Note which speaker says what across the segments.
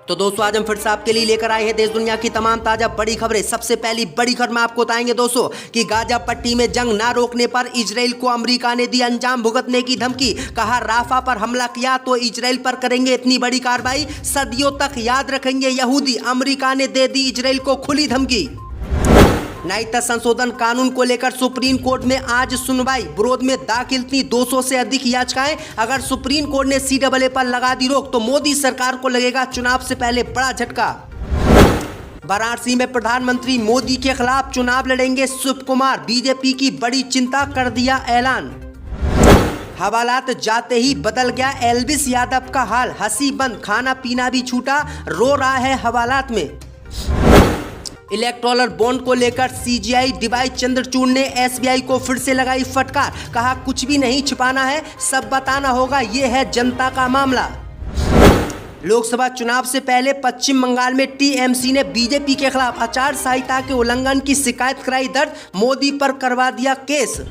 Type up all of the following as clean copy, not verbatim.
Speaker 1: तो दोस्तों आज हम फिर से आपके लिए लेकर आए हैं देश दुनिया की तमाम ताजा बड़ी खबरें। सबसे पहली बड़ी खबर में आपको बताएंगे दोस्तों कि गाजा पट्टी में जंग ना रोकने पर इजराइल को अमेरिका ने दी अंजाम भुगतने की धमकी। कहा राफा पर हमला किया तो इजराइल पर करेंगे इतनी बड़ी कार्रवाई, सदियों तक याद रखेंगे यहूदी। अमेरिका ने दे दी इजराइल को खुली धमकी। नागरिकता संशोधन कानून को लेकर सुप्रीम कोर्ट में आज सुनवाई। विरोध में दाखिल थी 200 से अधिक याचिकाएं। अगर सुप्रीम कोर्ट ने CAA पर लगा दी रोक तो मोदी सरकार को लगेगा चुनाव से पहले बड़ा झटका। वाराणसी में प्रधानमंत्री मोदी के खिलाफ चुनाव लड़ेंगे शिव कुमार। बीजेपी की बड़ी चिंता, कर दिया ऐलान। हवालात जाते ही बदल गया एल्विस यादव का हाल। हंसी बंद, खाना पीना भी छूटा, रो रहा है हवालात में। इलेक्टोरल बॉन्ड को लेकर CGI DY चंद्रचूड़ ने SBI को फिर से लगाई फटकार। कहा कुछ भी नहीं छिपाना है, सब बताना होगा, ये है जनता का मामला। लोकसभा चुनाव से पहले पश्चिम बंगाल में TMC ने बीजेपी के खिलाफ आचार संहिता के उल्लंघन की शिकायत कराई दर्ज। मोदी पर करवा दिया केस।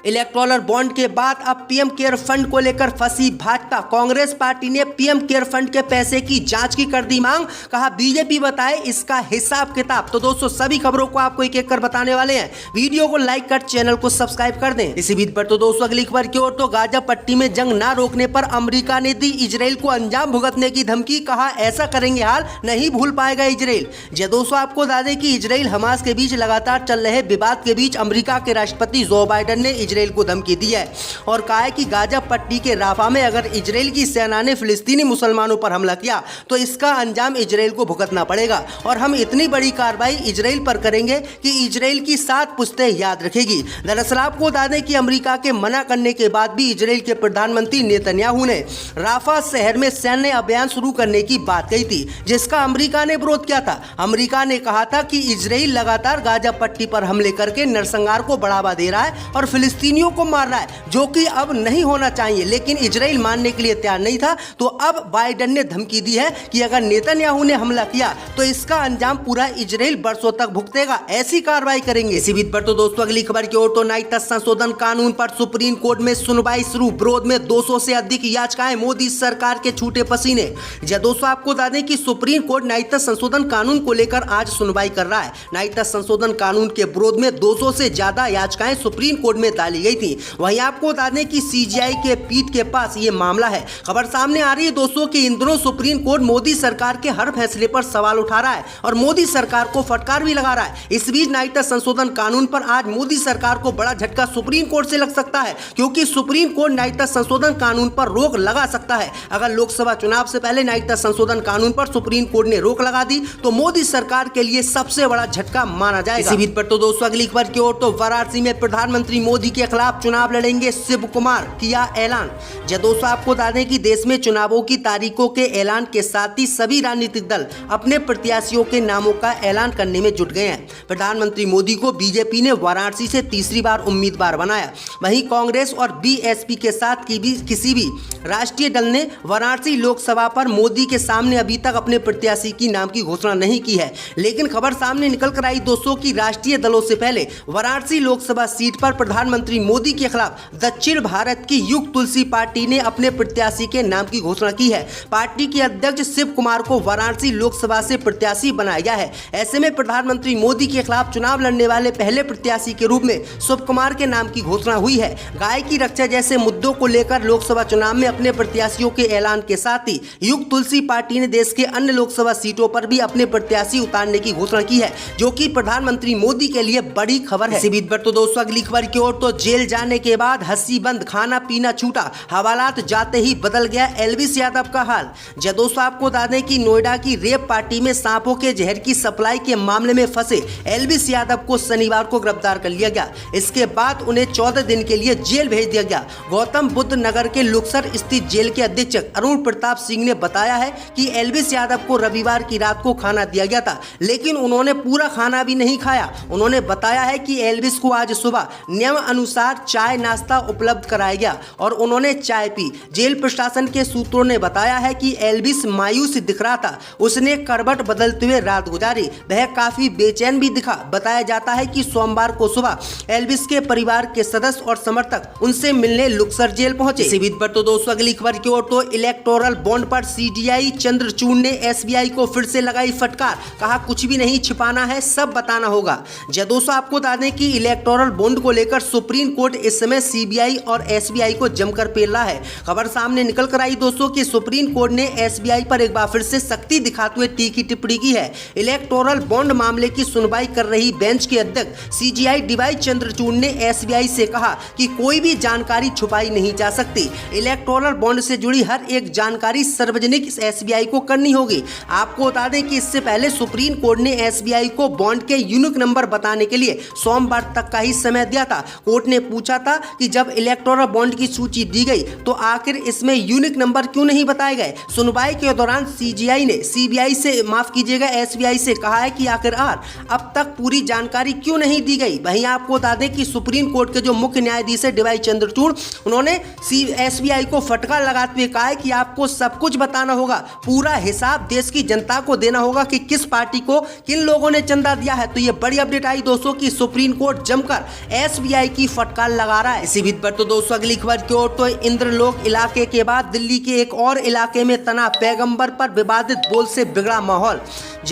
Speaker 1: इलेक्टोरल बॉन्ड के बाद अब PM केयर फंड को लेकर फंसी भाजपा। कांग्रेस पार्टी ने PM केयर फंड के पैसे की जांच की कर दी मांग। कहा बीजेपी बताए इसका हिसाब किताब। तो दोस्तों सभी खबरों को आपको एक एक कर बताने वाले हैं। वीडियो को लाइक कर चैनल को सब्सक्राइब कर दें। इसी बीच पर तो दोस्तों अगली खबर की ओर। तो गाजा पट्टी में जंग ना रोकने पर अमेरिका ने दी इजराइल को अंजाम भुगतने की धमकी। कहा ऐसा करेंगे हाल नहीं भूल पाएगा इजराइल। जी दोस्तों आपको बता दें कि इजराइल हमास के बीच लगातार चल रहे विवाद के बीच अमेरिका के राष्ट्रपति जो बाइडेन ने इजराइल को धमकी दी है और कहा है कि गाजा पट्टी के राफा में अगर इजराइल की सेना ने फिलिस्तीनी मुसलमानों पर हमला किया तो इसका अंजाम इजराइल को भुगतना पड़ेगा और हम इतनी बड़ी कार्रवाई इजराइल पर करेंगे कि इजराइल की 7 पुश्तें याद रखेगी। दरअसल आपको बता दें कि अमेरिका के मना करने के बाद भी इजराइल के प्रधानमंत्री नेतन्याहू ने राफा शहर में सैन्य अभियान शुरू करने की बात कही थी, जिसका अमेरिका ने विरोध किया था। अमेरिका ने कहा था कि इजराइल लगातार गाजा पट्टी पर हमले करके नरसंहार को बढ़ावा दे रहा है और फिलिस्तीनियों को मार रहा है, जो कि अब नहीं होना चाहिए। लेकिन इजराइल मानने के लिए तैयार नहीं था। तो अब बाइडेन ने धमकी दी है कि अगर नेतन्याहू ने हमला किया तो इसका अंजाम पूरा इजराइल बरसों तक भुगतेगा, ऐसी कार्रवाई करेंगे। इसी बीच पर तो दोस्तों अगली खबर की ओर। तो नागरिकता संशोधन कानून पर सुप्रीम कोर्ट में सुनवाई शुरू। विरोध में 200 से अधिक याचिकाएं। मोदी सरकार के छूटे पसीने। दोस्तों आपको बता दें कि सुप्रीम कोर्ट नागरिकता संशोधन कानून को लेकर आज सुनवाई कर रहा है। नागरिकता संशोधन कानून के विरोध में 200 से ज्यादा याचिकाएं सुप्रीम कोर्ट में डाली गई थी। वहीं आपको बता दें कि CGI के पीठ के पास ये मामला है। खबर सामने आ रही है दोस्तों कि इन दिनों सुप्रीम कोर्ट मोदी सरकार के हर फैसले पर सवाल उठा रहा है और मोदी सरकार को फटकार भी लगा रहा है। इस बीच नागरिकता संशोधन कानून पर आज मोदी सरकार को बड़ा झटका सुप्रीम कोर्ट से लग सकता है, क्योंकि सुप्रीम कोर्ट नागरिकता संशोधन कानून पर रोक लगा सकता है। अगर लोकसभा चुनाव से पहले नागरिकता संशोधन कानून पर सुप्रीम कोर्ट ने रोक लगा दी तो मोदी सरकार के लिए सबसे बड़ा झटका माना जाएगा। इसी बीच पर तो दोस्तों अगली खबर की ओर। तो वाराणसी में प्रधानमंत्री मोदी के खिलाफ चुनाव लड़ेंगे शिव कुमार, किया ऐलान। दोस्तों आपको बता दें कि देश में चुनावों की तारीखों के ऐलान के साथ ही सभी राजनीतिक दल अपने प्रत्याशियों के नामों का ऐलान करने में जुट गए हैं। प्रधानमंत्री मोदी को बीजेपी ने वाराणसी से तीसरी बार उम्मीदवार बनाया। वहीं कांग्रेस और BSP के साथ किसी भी राष्ट्रीय दल ने वाराणसी लोकसभा पर मोदी के सामने अभी तक अपने प्रत्याशी की नाम की घोषणा नहीं की है। लेकिन खबर सामने निकल कर आई दोस्तों की राष्ट्रीय दलों से पहले वाराणसी लोकसभा सीट पर प्रधानमंत्री मोदी के खिलाफ दक्षिण भारत की युग तुलसी पार्टी ने अपने प्रत्याशी के नाम की घोषणा की है। पार्टी के अध्यक्ष शिव कुमार को वाराणसी लोकसभा से प्रत्याशी बनाया गया है। ऐसे में प्रधानमंत्री मोदी के खिलाफ चुनाव लड़ने वाले पहले प्रत्याशी के रूप में शिव कुमार के नाम की घोषणा हुई है। गाय की रक्षा जैसे मुद्दों को लेकर लोकसभा चुनाव में अपने प्रत्याशियों के ऐलान के साथ ही युग तुलसी पार्टी ने देश के अन्य लोकसभा सीटों पर भी अपने प्रत्याशी उतारने की घोषणा की है, जो कि प्रधानमंत्री मोदी के लिए बड़ी खबर है। इसी बीच पर तो दोस्तों अगली खबर की ओर। तो जेल जाने के बाद हंसी बंद, खाना पीना छूटा, हवालात जाते ही बदल गया एल्विस यादव का हाल। दोस्तों आपको बता दें कि नोएडा की रेप पार्टी में सांपों के जहर की सप्लाई के मामले में फंसे एल्विस यादव को शनिवार को गिरफ्तार कर लिया गया। इसके बाद उन्हें 14 दिन के लिए जेल भेज दिया गया। गौतम बुद्ध नगर के लुक्सर स्थित जेल के अधीक्षक अरुण प्रताप सिंह ने बताया है कि एल्विस यादव को रविवार की रात को खाना दिया गया था, लेकिन उन्होंने पूरा खाना भी नहीं खाया। उन्होंने बताया है कि एल्विस को आज सुबह नियम अनुसार चाय नाश्ता उपलब्ध कराया गया और उन्होंने चाय पी। जेल प्रशासन के सूत्रों ने बताया है कि एल्विस मायूस दिख रहा था, उसने करवट बदलते हुए रात गुजारी, वह काफी बेचैन भी दिखा। बताया जाता है कि सोमवार को सुबह एल्विस के परिवार के सदस्य और समर्थक उनसे मिलने लुक्सर जेल पहुंचे। इसी बीच पर तो दोस्तों अगली खबर की ओर, तो इलेक्टोरल बॉन्ड पर सीडीआई चंद्रचूड़ ने एसबीआई को फिर से लगाई फटकार, कहा कुछ भी नहीं छिपाना है, सब बताना होगा। दोस्तों आपको बता दें कि इलेक्टोरल बॉन्ड को लेकर सुप्रीम कोर्ट इस समय सीबीआई और एसबीआई को जमकर पेल रहा है। खबर सामने निकल कर आई दोस्तों कि सुप्रीम कोर्ट ने एसबीआई पर एक बार फिर से सख्ती दिखाते हुए तीखी टिप्पणी की है। इलेक्टोरल बॉन्ड मामले की सुनवाई कर रही बेंच के अध्यक्ष सीजीआई डीवाई चंद्रचूड़ ने एसबीआई से कहा कि कोई भी जानकारी छुपाई नहीं जा सकती। इलेक्टोरल बॉन्ड से जुड़ी हर एक जानकारी सार्वजनिक एसबीआई को करनी होगी। आपको बता दें कि इससे पहले सुप्रीम कोर्ट ने एसबीआई को बॉन्ड के यूनिक नंबर बताने के लिए सोमवार तक का ही समय दिया था। कोर्ट ने पूछा था कि जब इलेक्टोरल बॉन्ड की सूची दी गई तो आखिर इसमें यूनिक नंबर क्यों नहीं बताए गए। सुनवाई के दौरान सीजीआई ने सीबीआई से माफ कीजिएगा एसबीआई से कहा है कि आखिरकार अब तक पूरी जानकारी क्यों नहीं दी गई। वहीं आपको बता दें कि सुप्रीम कोर्ट के जो मुख्य न्यायाधीश है डीवाई चंद्रचूड़, उन्होंने एसबीआई को फटकार लगाते हुए कहा है कि आपको सब कुछ बताना होगा, पूरा हिसाब देश की जनता को देना होगा कि किस पार्टी को किन लोगों ने चंदा दिया है। तो ये बड़ी अपडेट आई दोस्तों कि सुप्रीम कोर्ट जमकर एसबीआई की फटकार लगा रहा है। इसी बीच पर तो दोस्तों अगली खबर की ओर, तो इंद्रलोक इलाके के बाद दिल्ली के एक और इलाके में तनाव, पैगंबर पर विवादित बोल से बिगड़ा माहौल।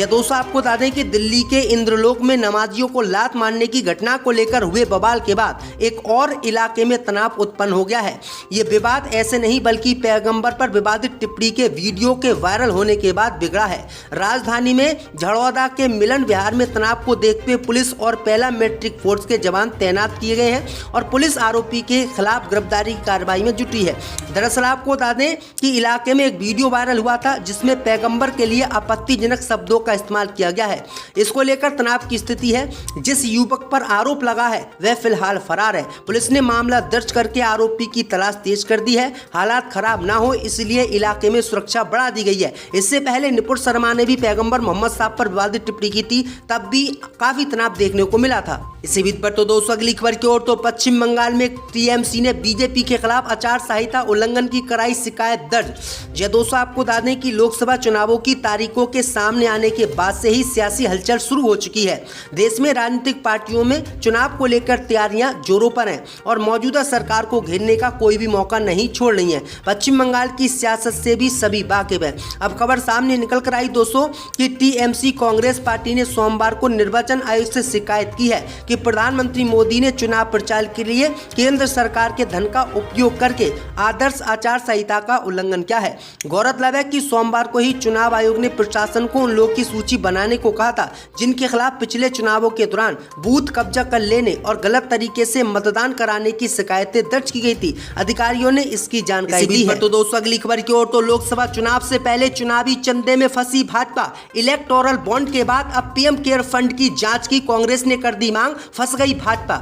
Speaker 1: दोस्तों आपको बता दें कि दिल्ली के इंद्रलोक में नमाजियों को लात मारने की घटना को लेकर हुए बवाल के बाद एक और इलाके में तनाव उत्पन्न हो गया है। ये विवाद ऐसे नहीं बल्कि पैगंबर पर विवादित टिप्पणी के वीडियो के वायरल होने के बाद बिगड़ा है। राजधानी में झड़ौदा के मिलन विहार में तनाव को देखते हुए पुलिस और पहला मैट्रिक फोर्स के जवान तैनात किए गए हैं और पुलिस आरोपी के खिलाफ गिरफ्तारी की कार्रवाई में जुटी है। दरअसल आपको बता दें कि इलाके में एक वीडियो वायरल हुआ था जिसमें पैगंबर के लिए आपत्तिजनक शब्दों का इस्तेमाल किया गया है। इसको लेकर तनाव की स्थिति है। जिस युवक पर आरोप लगा है वह फिलहाल फरार है। पुलिस ने मामला दर्ज करके आरोपी की तलाश तेज कर दी है। हालात खराब ना हो इसलिए इलाके में सुरक्षा बढ़ा दी गई है। इससे पहले निपुण शर्मा ने भी पैगंबर मोहम्मद साहब पर विवादित टिप्पणी की थी, तब भी काफी तनाव देखने को मिला था। इसी बीच पर तो दोस्तों अगली खबर की ओर, तो पश्चिम बंगाल में टीएमसी ने बीजेपी के खिलाफ आचार संहिता उल्लंघन की कराई शिकायत दर्ज। दोस्तों आपको बता दें कि लोकसभा चुनावों की तारीखों के सामने आने के बाद से ही सियासी हलचल शुरू हो चुकी है। देश में राजनीतिक पार्टियों में चुनाव को लेकर तैयारियां जोरों पर हैं और मौजूदा सरकार को घेरने का कोई भी मौका नहीं छोड़ रही है। पश्चिम बंगाल की सियासत से भी सभी वाकिफ है। अब खबर सामने निकल कर आई दोस्तों कि टीएमसी कांग्रेस पार्टी ने सोमवार को निर्वाचन आयोग से शिकायत की है कि प्रधानमंत्री मोदी ने चुनाव प्रचार के लिए केंद्र सरकार के धन का उपयोग करके आदर्श आचार संहिता का उल्लंघन किया है। गौरतलब है कि सोमवार को ही चुनाव आयोग ने प्रशासन को उन लोगों की सूची बनाने को कहा था जिनके खिलाफ पिछले चुनावों के दौरान बूथ कब्जा कर लेने और गलत तरीके से मतदान कराने की शिकायतें दर्ज की गई थी। अधिकारियों ने इसकी जानकारी दी है। तो दोस्तों अगली खबर की ओर, तो लोकसभा चुनाव से पहले चुनावी चंदे में फंसी भाजपा, इलेक्टोरल बॉन्ड के बाद अब पीएम केयर फंड की जांच की कांग्रेस ने कर दी मांग, फंस गई भाजपा।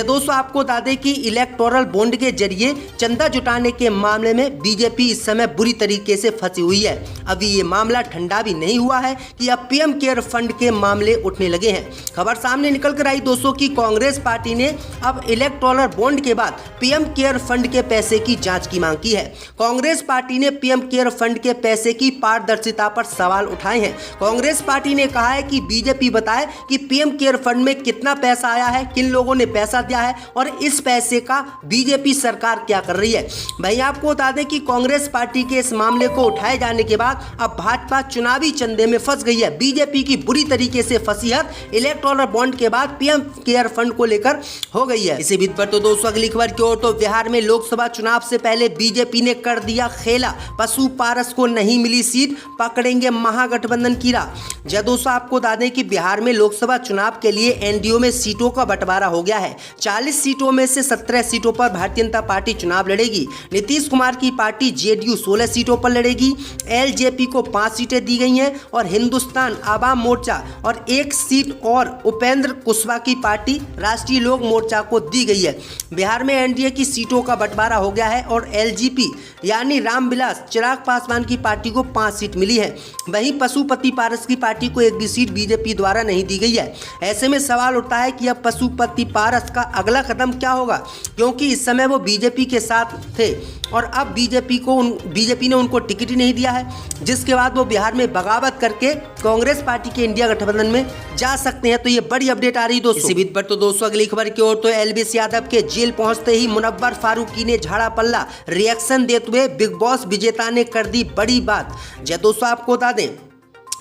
Speaker 1: दोस्तों आपको बता दें कि इलेक्टोरल बॉन्ड के जरिए चंदा जुटाने के मामले में बीजेपी इस समय बुरी तरीके से फंसी हुई है। अभी ये मामला ठंडा भी नहीं हुआ है कि अब पीएम केयर फंड के मामले उठने लगे हैं। खबर सामने निकल कर आई दोस्तों कि कांग्रेस पार्टी ने अब इलेक्टोरल बॉन्ड के बाद पीएम केयर फंड के पैसे की जांच की मांग की है। कांग्रेस पार्टी ने पीएम केयर फंड के पैसे की पारदर्शिता पर सवाल उठाए हैं। कांग्रेस पार्टी ने कहा है कि बीजेपी बताए कि पीएम केयर फंड में कितना पैसा आया है, किन लोगों ने पैसा दिया है और इस पैसे का बीजेपी सरकार क्या कर रही है। भाई आपको बता दें कि कांग्रेस पार्टी के इस मामले को उठाए जाने के बाद अब भाजपा चुनावी चंदे में फंस गई है। बीजेपी की बुरी तरीके से फसीहत इलेक्टोरल बॉन्ड के बाद पीएम केयर फंड को लेकर हो गई है। इसी बीच पर तो दोस्तों अगली खबर की ओर, तो बिहार में लोकसभा चुनाव से पहले बीजेपी ने कर दिया खेला, पशु पारस को नहीं मिली सीट, पकड़ेंगे महागठबंधन की राह। दोस्तों आपको बता दें कि बिहार में लोकसभा चुनाव के लिए एनडीए में सीटों का बंटवारा हो गया है। 40 सीटों में से 17 सीटों पर भारतीय जनता पार्टी चुनाव लड़ेगी। नीतीश कुमार की पार्टी जेडीयू 16 सीटों पर लड़ेगी। एलजेपी को 5 सीटें दी गई हैं और हिंदुस्तान आवाम मोर्चा और 1 सीट और उपेंद्र कुशवाहा की पार्टी राष्ट्रीय लोक मोर्चा को दी गई है। बिहार में एनडीए की सीटों का बंटवारा हो गया है और एलजेपी यानी रामविलास चिराग पासवान की पार्टी को 5 सीट मिली है। वहीं पशुपति पारस की पार्टी को एक भी सीट बीजेपी द्वारा नहीं दी गई है। ऐसे में सवाल उठता है कि अब पशुपति पारस का अगला कदम क्या होगा, क्योंकि इस समय वो बीजेपी के साथ थे और अब बीजेपी ने उनको टिकट ही नहीं दिया है, जिसके बाद वो बिहार में बगावत करके कांग्रेस पार्टी के इंडिया गठबंधन में जा सकते हैं। तो ये बड़ी अपडेट आ रही है दोस्तों। इसी बीच पर तो दोस्तों अगली खबर की ओर, तो एलवीएस यादव के जेल पहुंचते ही मुनव्वर फारूकी ने झाड़ा पल्ला, रिएक्शन देते हुए बिग बॉस विजेता ने कर दी बड़ी बात। जय दोस्तों, आपको बता दें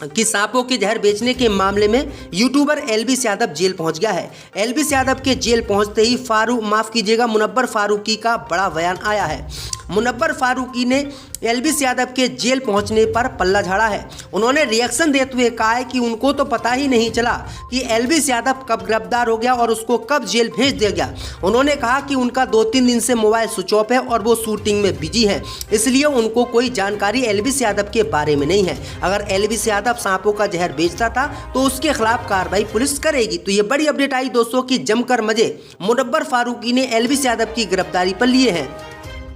Speaker 1: कि सांपों के जहर बेचने के मामले में यूट्यूबर एलवीएस यादव जेल पहुंच गया है। एलवीएस यादव के जेल पहुंचते ही मुनव्वर फारूकी का बड़ा बयान आया है। मुनव्वर फारूकी ने एलवीएस यादव के जेल पहुंचने पर पल्ला झाड़ा है। उन्होंने रिएक्शन देते हुए कहा है कि उनको तो पता ही नहीं चला कि एलवीएस यादव कब गिरफ्तार हो गया और उसको कब जेल भेज दिया गया। उन्होंने कहा कि उनका 2-3 दिन से मोबाइल स्विच ऑफ है और वो शूटिंग में बिजी है, इसलिए उनको कोई जानकारी एलवीएस यादव के बारे में नहीं है। अगर एलवीएस यादव सांपों का जहर बेचता था तो उसके खिलाफ कार्रवाई पुलिस करेगी। तो ये बड़ी अपडेट आई दोस्तों कि जमकर मजे मुनव्वर फारूकी ने एलवीएस यादव की गिरफ्तारी पर लिए हैं।